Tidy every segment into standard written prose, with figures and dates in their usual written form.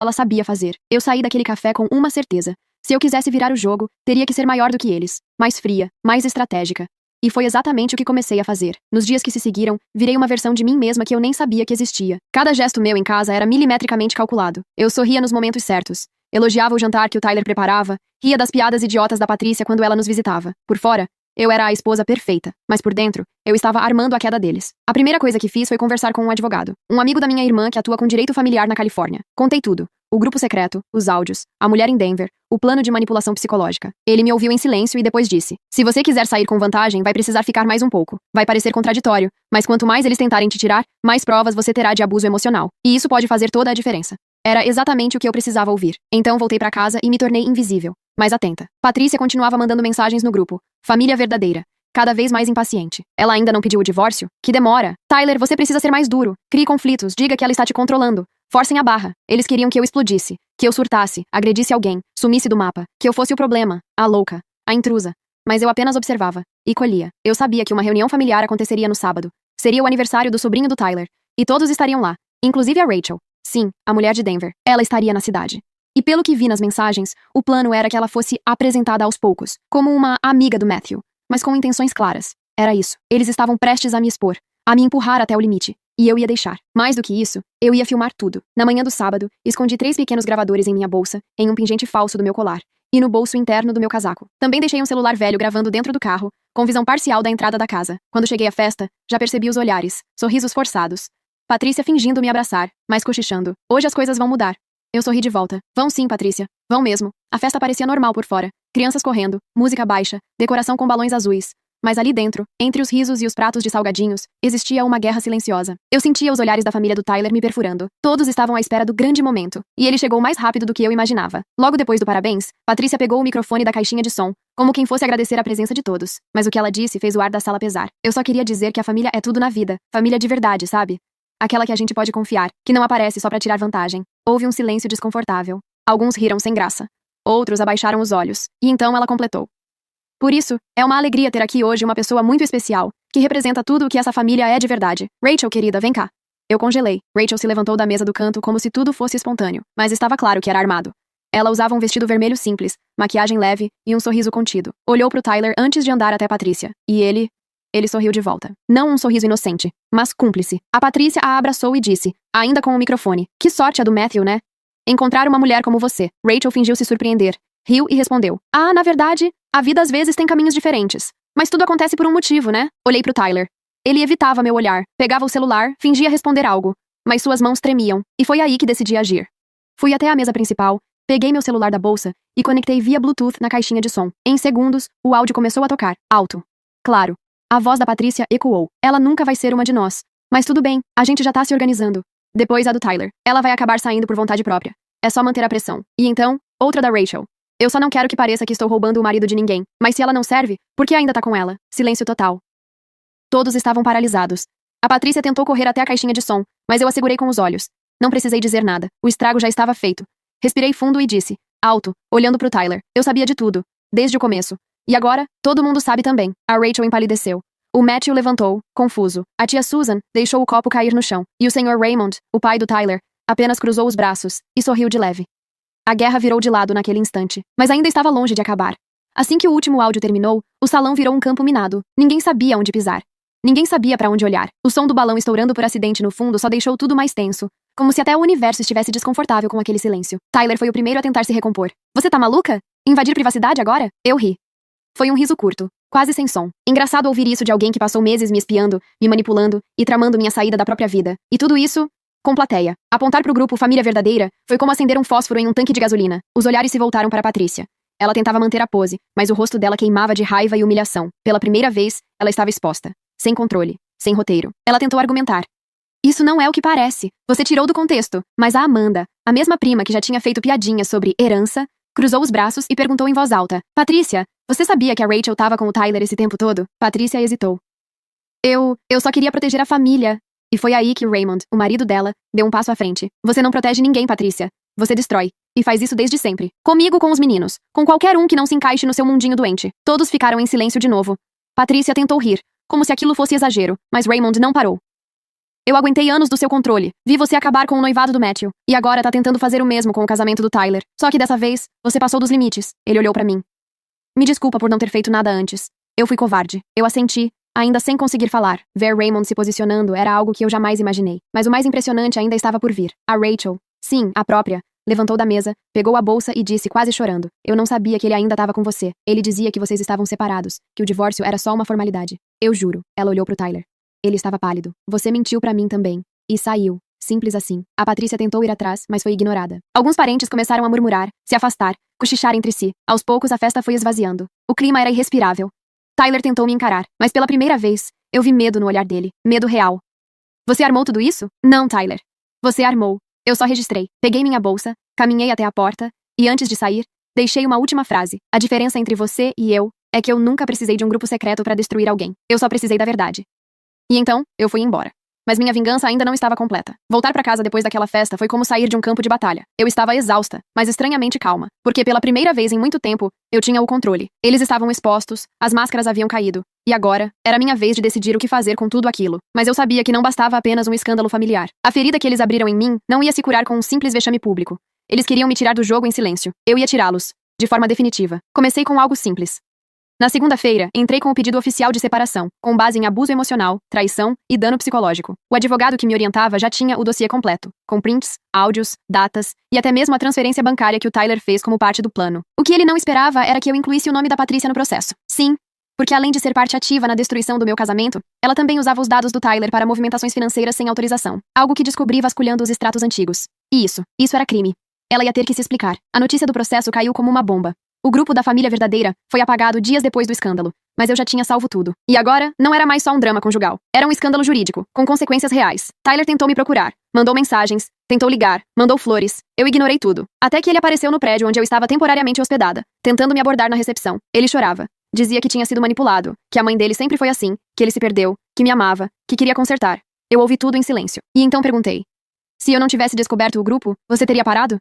ela sabia fazer. Eu saí daquele café com uma certeza. Se eu quisesse virar o jogo, teria que ser maior do que eles. Mais fria, mais estratégica. E foi exatamente o que comecei a fazer. Nos dias que se seguiram, virei uma versão de mim mesma que eu nem sabia que existia. Cada gesto meu em casa era milimetricamente calculado. Eu sorria nos momentos certos. Elogiava o jantar que o Tyler preparava, ria das piadas idiotas da Patrícia quando ela nos visitava. Por fora, eu era a esposa perfeita, mas por dentro, eu estava armando a queda deles. A primeira coisa que fiz foi conversar com um advogado, um amigo da minha irmã que atua com direito familiar na Califórnia. Contei tudo. O grupo secreto, os áudios, a mulher em Denver, o plano de manipulação psicológica. Ele me ouviu em silêncio e depois disse: se você quiser sair com vantagem, vai precisar ficar mais um pouco. Vai parecer contraditório, mas quanto mais eles tentarem te tirar, mais provas você terá de abuso emocional. E isso pode fazer toda a diferença. Era exatamente o que eu precisava ouvir. Então voltei para casa e me tornei invisível. Mas atenta. Patrícia continuava mandando mensagens no grupo. Família verdadeira. Cada vez mais impaciente. Ela ainda não pediu o divórcio? Que demora. Tyler, você precisa ser mais duro. Crie conflitos. Diga que ela está te controlando. Forcem a barra. Eles queriam que eu explodisse. Que eu surtasse. Agredisse alguém. Sumisse do mapa. Que eu fosse o problema. A louca. A intrusa. Mas eu apenas observava. E colhia. Eu sabia que uma reunião familiar aconteceria no sábado. Seria o aniversário do sobrinho do Tyler. E todos estariam lá. Inclusive a Rachel. Sim, a mulher de Denver. Ela estaria na cidade. E pelo que vi nas mensagens, o plano era que ela fosse apresentada aos poucos, como uma amiga do Matthew, mas com intenções claras. Era isso. Eles estavam prestes a me expor, a me empurrar até o limite. E eu ia deixar. Mais do que isso, eu ia filmar tudo. Na manhã do sábado, escondi 3 pequenos gravadores em minha bolsa, em um pingente falso do meu colar, e no bolso interno do meu casaco. Também deixei um celular velho gravando dentro do carro, com visão parcial da entrada da casa. Quando cheguei à festa, já percebi os olhares, sorrisos forçados. Patrícia fingindo me abraçar, mas cochichando. Hoje as coisas vão mudar. Eu sorri de volta. Vão sim, Patrícia. Vão mesmo. A festa parecia normal por fora. Crianças correndo, música baixa, decoração com balões azuis. Mas ali dentro, entre os risos e os pratos de salgadinhos, existia uma guerra silenciosa. Eu sentia os olhares da família do Tyler me perfurando. Todos estavam à espera do grande momento. E ele chegou mais rápido do que eu imaginava. Logo depois do parabéns, Patrícia pegou o microfone da caixinha de som, como quem fosse agradecer a presença de todos. Mas o que ela disse fez o ar da sala pesar. Eu só queria dizer que a família é tudo na vida. Família de verdade, sabe? Aquela que a gente pode confiar, que não aparece só pra tirar vantagem. Houve um silêncio desconfortável. Alguns riram sem graça. Outros abaixaram os olhos. E então ela completou. Por isso, é uma alegria ter aqui hoje uma pessoa muito especial, que representa tudo o que essa família é de verdade. Rachel, querida, vem cá. Eu congelei. Rachel se levantou da mesa do canto como se tudo fosse espontâneo, mas estava claro que era armado. Ela usava um vestido vermelho simples, maquiagem leve e um sorriso contido. Olhou pro Tyler antes de andar até Patrícia. E ele sorriu de volta. Não um sorriso inocente, mas cúmplice. A Patrícia a abraçou e disse, ainda com o microfone: que sorte a do Matthew, né? Encontrar uma mulher como você. Rachel fingiu se surpreender. Riu e respondeu: ah, na verdade, a vida às vezes tem caminhos diferentes. Mas tudo acontece por um motivo, né? Olhei pro Tyler. Ele evitava meu olhar, pegava o celular, fingia responder algo. Mas suas mãos tremiam, e foi aí que decidi agir. Fui até a mesa principal, peguei meu celular da bolsa e conectei via Bluetooth na caixinha de som. Em segundos, o áudio começou a tocar, alto. Claro. A voz da Patrícia ecoou. Ela nunca vai ser uma de nós. Mas tudo bem, a gente já tá se organizando. Depois a do Tyler. Ela vai acabar saindo por vontade própria. É só manter a pressão. E então, outra da Rachel. Eu só não quero que pareça que estou roubando o marido de ninguém. Mas se ela não serve, por que ainda tá com ela? Silêncio total. Todos estavam paralisados. A Patrícia tentou correr até a caixinha de som, mas eu a segurei com os olhos. Não precisei dizer nada. O estrago já estava feito. Respirei fundo e disse, alto, olhando pro Tyler. Eu sabia de tudo. Desde o começo. E agora, todo mundo sabe também. A Rachel empalideceu. O Matthew levantou, confuso. A tia Susan deixou o copo cair no chão. E o Sr. Raymond, o pai do Tyler, apenas cruzou os braços e sorriu de leve. A guerra virou de lado naquele instante, mas ainda estava longe de acabar. Assim que o último áudio terminou, o salão virou um campo minado. Ninguém sabia onde pisar. Ninguém sabia para onde olhar. O som do balão estourando por acidente no fundo só deixou tudo mais tenso. Como se até o universo estivesse desconfortável com aquele silêncio. Tyler foi o primeiro a tentar se recompor. Você tá maluca? Invadir privacidade agora? Eu ri. Foi um riso curto, quase sem som. Engraçado ouvir isso de alguém que passou meses me espiando, me manipulando e tramando minha saída da própria vida. E tudo isso, com plateia. Apontar pro grupo Família Verdadeira foi como acender um fósforo em um tanque de gasolina. Os olhares se voltaram para Patrícia. Ela tentava manter a pose, mas o rosto dela queimava de raiva e humilhação. Pela primeira vez, ela estava exposta. Sem controle. Sem roteiro. Ela tentou argumentar. Isso não é o que parece. Você tirou do contexto. Mas a Amanda, a mesma prima que já tinha feito piadinhas sobre herança, cruzou os braços e perguntou em voz alta. Patrícia, você sabia que a Rachel tava com o Tyler esse tempo todo? Patrícia hesitou. Eu só queria proteger a família. E foi aí que Raymond, o marido dela, deu um passo à frente. Você não protege ninguém, Patrícia. Você destrói. E faz isso desde sempre. Comigo, com os meninos. Com qualquer um que não se encaixe no seu mundinho doente. Todos ficaram em silêncio de novo. Patrícia tentou rir, como se aquilo fosse exagero, mas Raymond não parou. Eu aguentei anos do seu controle. Vi você acabar com o noivado do Matthew. E agora tá tentando fazer o mesmo com o casamento do Tyler. Só que dessa vez, você passou dos limites. Ele olhou pra mim. Me desculpa por não ter feito nada antes. Eu fui covarde. Eu assenti, ainda sem conseguir falar. Ver Raymond se posicionando era algo que eu jamais imaginei. Mas o mais impressionante ainda estava por vir. A Rachel, sim, a própria, levantou da mesa, pegou a bolsa e disse quase chorando. Eu não sabia que ele ainda estava com você. Ele dizia que vocês estavam separados, que o divórcio era só uma formalidade. Eu juro. Ela olhou pro Tyler. Ele estava pálido. Você mentiu pra mim também. E saiu. Simples assim. A Patrícia tentou ir atrás, mas foi ignorada. Alguns parentes começaram a murmurar, se afastar, cochichar entre si. Aos poucos a festa foi esvaziando. O clima era irrespirável. Tyler tentou me encarar, mas pela primeira vez, eu vi medo no olhar dele. Medo real. Você armou tudo isso? Não, Tyler. Você armou. Eu só registrei. Peguei minha bolsa, caminhei até a porta, e antes de sair, deixei uma última frase. A diferença entre você e eu é que eu nunca precisei de um grupo secreto pra destruir alguém. Eu só precisei da verdade. E então, eu fui embora. Mas minha vingança ainda não estava completa. Voltar pra casa depois daquela festa foi como sair de um campo de batalha. Eu estava exausta, mas estranhamente calma, porque pela primeira vez em muito tempo, eu tinha o controle. Eles estavam expostos, as máscaras haviam caído, e agora, era minha vez de decidir o que fazer com tudo aquilo. Mas eu sabia que não bastava apenas um escândalo familiar. A ferida que eles abriram em mim não ia se curar com um simples vexame público. Eles queriam me tirar do jogo em silêncio. Eu ia tirá-los, de forma definitiva. Comecei com algo simples. Na segunda-feira, entrei com o pedido oficial de separação, com base em abuso emocional, traição e dano psicológico. O advogado que me orientava já tinha o dossiê completo, com prints, áudios, datas e até mesmo a transferência bancária que o Tyler fez como parte do plano. O que ele não esperava era que eu incluísse o nome da Patrícia no processo. Sim, porque além de ser parte ativa na destruição do meu casamento, ela também usava os dados do Tyler para movimentações financeiras sem autorização, algo que descobri vasculhando os extratos antigos. E isso era crime. Ela ia ter que se explicar. A notícia do processo caiu como uma bomba. O grupo da família verdadeira foi apagado dias depois do escândalo, mas eu já tinha salvo tudo. E agora, não era mais só um drama conjugal. Era um escândalo jurídico, com consequências reais. Tyler tentou me procurar, mandou mensagens, tentou ligar, mandou flores. Eu ignorei tudo. Até que ele apareceu no prédio onde eu estava temporariamente hospedada, tentando me abordar na recepção. Ele chorava. Dizia que tinha sido manipulado, que a mãe dele sempre foi assim, que ele se perdeu, que me amava, que queria consertar. Eu ouvi tudo em silêncio. E então perguntei: se eu não tivesse descoberto o grupo, você teria parado?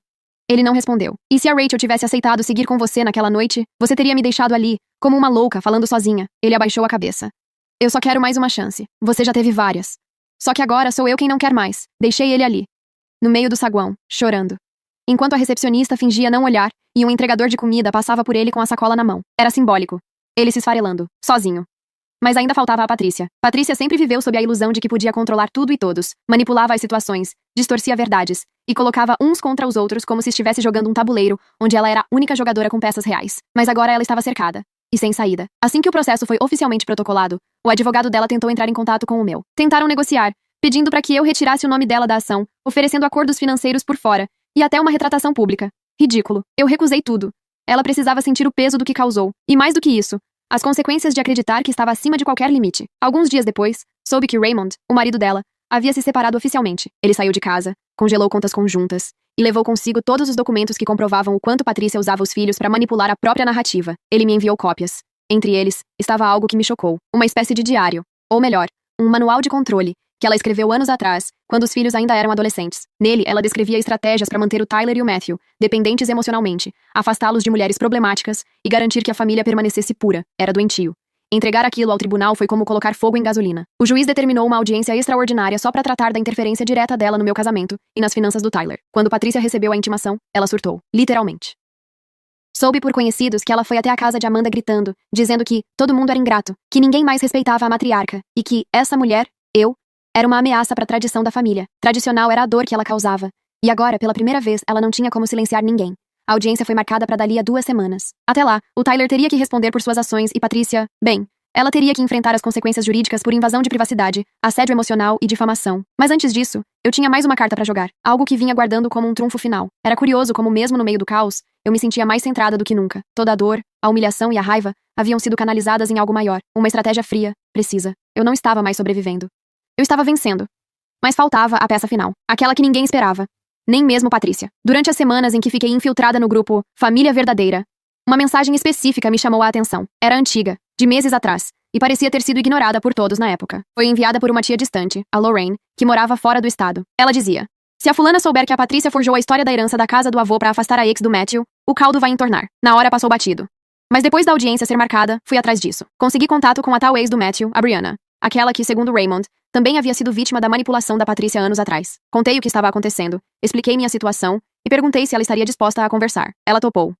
Ele não respondeu. E se a Rachel tivesse aceitado seguir com você naquela noite, você teria me deixado ali, como uma louca, falando sozinha. Ele abaixou a cabeça. Eu só quero mais uma chance. Você já teve várias. Só que agora sou eu quem não quer mais. Deixei ele ali, no meio do saguão, chorando. Enquanto a recepcionista fingia não olhar, e um entregador de comida passava por ele com a sacola na mão. Era simbólico. Ele se esfarelando, sozinho. Mas ainda faltava a Patrícia. Patrícia sempre viveu sob a ilusão de que podia controlar tudo e todos, manipulava as situações, distorcia verdades, e colocava uns contra os outros como se estivesse jogando um tabuleiro, onde ela era a única jogadora com peças reais. Mas agora ela estava cercada, e sem saída. Assim que o processo foi oficialmente protocolado, o advogado dela tentou entrar em contato com o meu. Tentaram negociar, pedindo para que eu retirasse o nome dela da ação, oferecendo acordos financeiros por fora, e até uma retratação pública. Ridículo. Eu recusei tudo. Ela precisava sentir o peso do que causou, e mais do que isso, as consequências de acreditar que estava acima de qualquer limite. Alguns dias depois, soube que Raymond, o marido dela, havia se separado oficialmente. Ele saiu de casa, congelou contas conjuntas e levou consigo todos os documentos que comprovavam o quanto Patrícia usava os filhos para manipular a própria narrativa. Ele me enviou cópias. Entre eles, estava algo que me chocou. Uma espécie de diário. Ou melhor, um manual de controle, que ela escreveu anos atrás, quando os filhos ainda eram adolescentes. Nele, ela descrevia estratégias para manter o Tyler e o Matthew dependentes emocionalmente, afastá-los de mulheres problemáticas e garantir que a família permanecesse pura. Era doentio. Entregar aquilo ao tribunal foi como colocar fogo em gasolina. O juiz determinou uma audiência extraordinária só para tratar da interferência direta dela no meu casamento e nas finanças do Tyler. Quando Patrícia recebeu a intimação, ela surtou. Literalmente. Soube por conhecidos que ela foi até a casa de Amanda gritando, dizendo que todo mundo era ingrato, que ninguém mais respeitava a matriarca e que essa mulher, eu, era uma ameaça para a tradição da família. Tradicional era a dor que ela causava. E agora, pela primeira vez, ela não tinha como silenciar ninguém. A audiência foi marcada para dali a 2 semanas. Até lá, o Tyler teria que responder por suas ações e Patrícia, bem, ela teria que enfrentar as consequências jurídicas por invasão de privacidade, assédio emocional e difamação. Mas antes disso, eu tinha mais uma carta para jogar, algo que vinha guardando como um trunfo final. Era curioso como mesmo no meio do caos, eu me sentia mais centrada do que nunca. Toda a dor, a humilhação e a raiva haviam sido canalizadas em algo maior, uma estratégia fria, precisa. Eu não estava mais sobrevivendo. Eu estava vencendo. Mas faltava a peça final, aquela que ninguém esperava. Nem mesmo Patrícia. Durante as semanas em que fiquei infiltrada no grupo Família Verdadeira, uma mensagem específica me chamou a atenção. Era antiga, de meses atrás, e parecia ter sido ignorada por todos na época. Foi enviada por uma tia distante, a Lorraine, que morava fora do estado. Ela dizia: se a fulana souber que a Patrícia forjou a história da herança da casa do avô para afastar a ex do Matthew, o caldo vai entornar. Na hora passou batido. Mas depois da audiência ser marcada, fui atrás disso. Consegui contato com a tal ex do Matthew, a Brianna. aquela que, segundo Raymond, também havia sido vítima da manipulação da Patrícia anos atrás. Contei o que estava acontecendo, expliquei minha situação e perguntei se ela estaria disposta a conversar. Ela topou.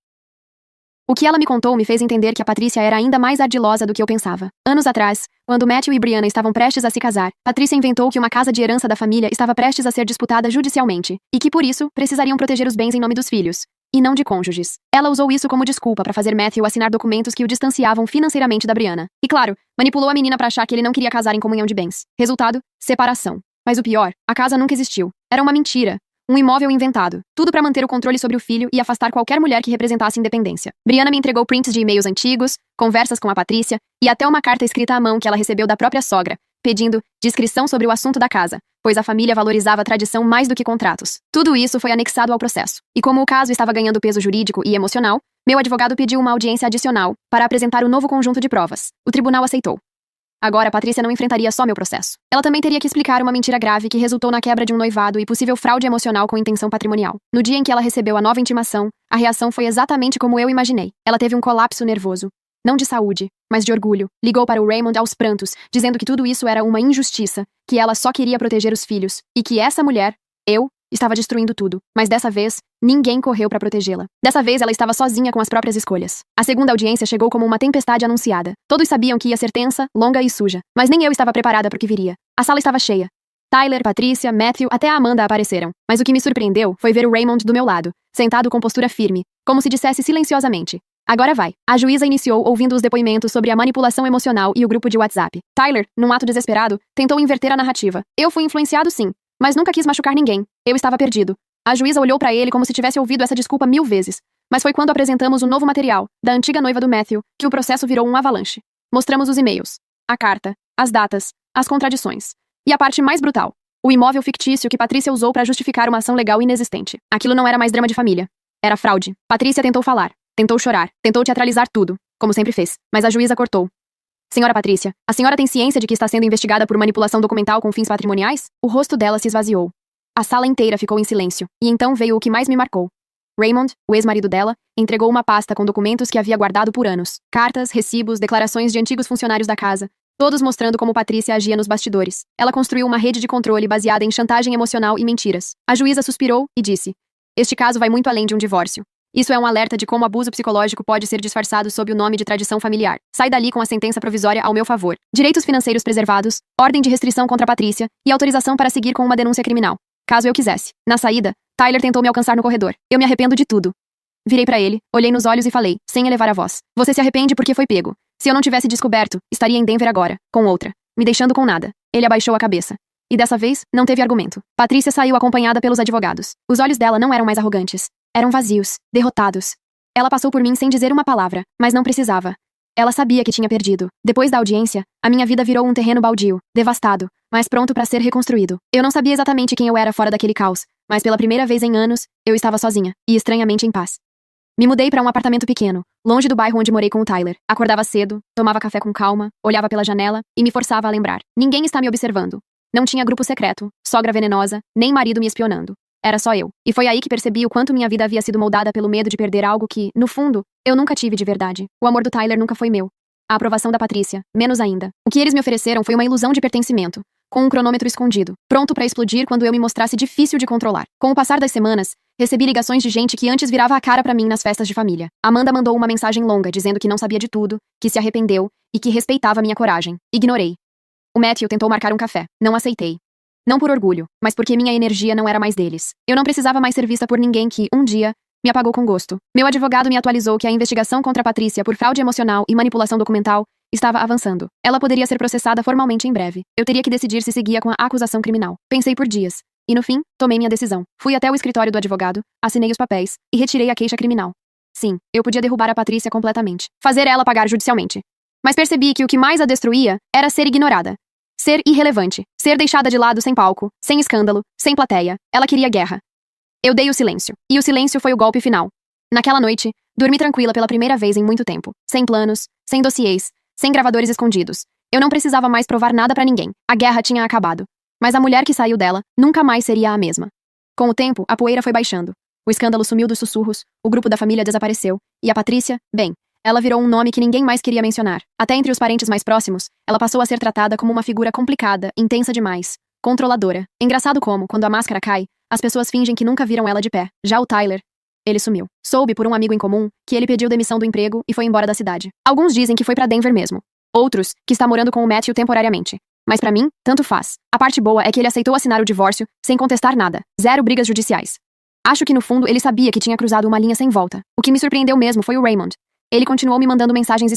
O que ela me contou me fez entender que a Patrícia era ainda mais ardilosa do que eu pensava. Anos atrás, quando Matthew e Brianna estavam prestes a se casar, Patrícia inventou que uma casa de herança da família estava prestes a ser disputada judicialmente, e que por isso precisariam proteger os bens em nome dos filhos, e não de cônjuges. Ela usou isso como desculpa para fazer Matthew assinar documentos que o distanciavam financeiramente da Brianna. E claro, manipulou a menina para achar que ele não queria casar em comunhão de bens. Resultado, separação. Mas o pior, a casa nunca existiu. Era uma mentira. Um imóvel inventado. Tudo para manter o controle sobre o filho e afastar qualquer mulher que representasse independência. Brianna me entregou prints de e-mails antigos, conversas com a Patrícia e até uma carta escrita à mão que ela recebeu da própria sogra, pedindo discrição sobre o assunto da casa, pois a família valorizava a tradição mais do que contratos. Tudo isso foi anexado ao processo. E como o caso estava ganhando peso jurídico e emocional, meu advogado pediu uma audiência adicional para apresentar o novo conjunto de provas. O tribunal aceitou. Agora, Patrícia não enfrentaria só meu processo. Ela também teria que explicar uma mentira grave que resultou na quebra de um noivado e possível fraude emocional com intenção patrimonial. No dia em que ela recebeu a nova intimação, a reação foi exatamente como eu imaginei. Ela teve um colapso nervoso. Não de saúde, mas de orgulho. Ligou para o Raymond aos prantos, dizendo que tudo isso era uma injustiça, que ela só queria proteger os filhos, e que essa mulher, eu, estava destruindo tudo. Mas dessa vez, ninguém correu para protegê-la. Dessa vez, ela estava sozinha com as próprias escolhas. A segunda audiência chegou como uma tempestade anunciada. Todos sabiam que ia ser tensa, longa e suja. Mas nem eu estava preparada para o que viria. A sala estava cheia. Tyler, Patrícia, Matthew, até a Amanda apareceram. Mas o que me surpreendeu foi ver o Raymond do meu lado, sentado com postura firme, como se dissesse silenciosamente: agora vai. A juíza iniciou ouvindo os depoimentos sobre a manipulação emocional e o grupo de WhatsApp. Tyler, num ato desesperado, tentou inverter a narrativa. Eu fui influenciado, sim, mas nunca quis machucar ninguém. Eu estava perdido. A juíza olhou para ele como se tivesse ouvido essa desculpa 1000 vezes. Mas foi quando apresentamos o novo material, da antiga noiva do Matthew, que o processo virou um avalanche. Mostramos os e-mails, a carta, as datas, as contradições. E a parte mais brutal, o imóvel fictício que Patrícia usou para justificar uma ação legal inexistente. Aquilo não era mais drama de família. Era fraude. Patrícia tentou falar, tentou chorar, tentou teatralizar tudo, como sempre fez. Mas a juíza cortou. Senhora Patrícia, a senhora tem ciência de que está sendo investigada por manipulação documental com fins patrimoniais? O rosto dela se esvaziou. A sala inteira ficou em silêncio, e então veio o que mais me marcou. Raymond, o ex-marido dela, entregou uma pasta com documentos que havia guardado por anos. Cartas, recibos, declarações de antigos funcionários da casa, todos mostrando como Patrícia agia nos bastidores. Ela construiu uma rede de controle baseada em chantagem emocional e mentiras. A juíza suspirou e disse: este caso vai muito além de um divórcio. Isso é um alerta de como abuso psicológico pode ser disfarçado sob o nome de tradição familiar. Sai dali com a sentença provisória ao meu favor. Direitos financeiros preservados, ordem de restrição contra Patrícia e autorização para seguir com uma denúncia criminal, caso eu quisesse. Na saída, Tyler tentou me alcançar no corredor. Eu me arrependo de tudo. Virei para ele, olhei nos olhos e falei, sem elevar a voz: você se arrepende porque foi pego. Se eu não tivesse descoberto, estaria em Denver agora, com outra, me deixando com nada. Ele abaixou a cabeça. E dessa vez, não teve argumento. Patrícia saiu acompanhada pelos advogados. Os olhos dela não eram mais arrogantes. Eram vazios, derrotados. Ela passou por mim sem dizer uma palavra, mas não precisava. Ela sabia que tinha perdido. Depois da audiência, a minha vida virou um terreno baldio, devastado, mas pronto para ser reconstruído. Eu não sabia exatamente quem eu era fora daquele caos, mas pela primeira vez em anos, eu estava sozinha, e estranhamente em paz. Me mudei para um apartamento pequeno, longe do bairro onde morei com o Tyler. Acordava cedo, tomava café com calma, olhava pela janela e me forçava a lembrar. Ninguém está me observando. Não tinha grupo secreto, sogra venenosa, nem marido me espionando. Era só eu. E foi aí que percebi o quanto minha vida havia sido moldada pelo medo de perder algo que, no fundo, eu nunca tive de verdade. O amor do Tyler nunca foi meu. A aprovação da Patrícia, menos ainda. O que eles me ofereceram foi uma ilusão de pertencimento, com um cronômetro escondido, pronto para explodir quando eu me mostrasse difícil de controlar. Com o passar das semanas, recebi ligações de gente que antes virava a cara para mim nas festas de família. Amanda mandou uma mensagem longa dizendo que não sabia de tudo, que se arrependeu e que respeitava minha coragem. Ignorei. O Matthew tentou marcar um café. Não aceitei. Não por orgulho, mas porque minha energia não era mais deles. Eu não precisava mais ser vista por ninguém que, um dia, me apagou com gosto. Meu advogado me atualizou que a investigação contra Patrícia por fraude emocional e manipulação documental estava avançando. Ela poderia ser processada formalmente em breve. Eu teria que decidir se seguia com a acusação criminal. Pensei por dias. E no fim, tomei minha decisão. Fui até o escritório do advogado, assinei os papéis e retirei a queixa criminal. Sim, eu podia derrubar a Patrícia completamente. Fazer ela pagar judicialmente. Mas percebi que o que mais a destruía era ser ignorada. Ser irrelevante. Ser deixada de lado sem palco, sem escândalo, sem plateia. Ela queria guerra. Eu dei o silêncio. E o silêncio foi o golpe final. Naquela noite, dormi tranquila pela primeira vez em muito tempo. Sem planos, sem dossiês, sem gravadores escondidos. Eu não precisava mais provar nada pra ninguém. A guerra tinha acabado. Mas a mulher que saiu dela nunca mais seria a mesma. Com o tempo, a poeira foi baixando. O escândalo sumiu dos sussurros, o grupo da família desapareceu. E a Patrícia, bem, ela virou um nome que ninguém mais queria mencionar. Até entre os parentes mais próximos, ela passou a ser tratada como uma figura complicada, intensa demais, controladora. Engraçado como, quando a máscara cai, as pessoas fingem que nunca viram ela de pé. Já o Tyler, ele sumiu. Soube por um amigo em comum que ele pediu demissão do emprego e foi embora da cidade. Alguns dizem que foi pra Denver mesmo. Outros, que está morando com o Matthew temporariamente. Mas pra mim, tanto faz. A parte boa é que ele aceitou assinar o divórcio, sem contestar nada. Zero brigas judiciais. Acho que no fundo ele sabia que tinha cruzado uma linha sem volta. O que me surpreendeu mesmo foi o Raymond. Ele continuou me mandando mensagens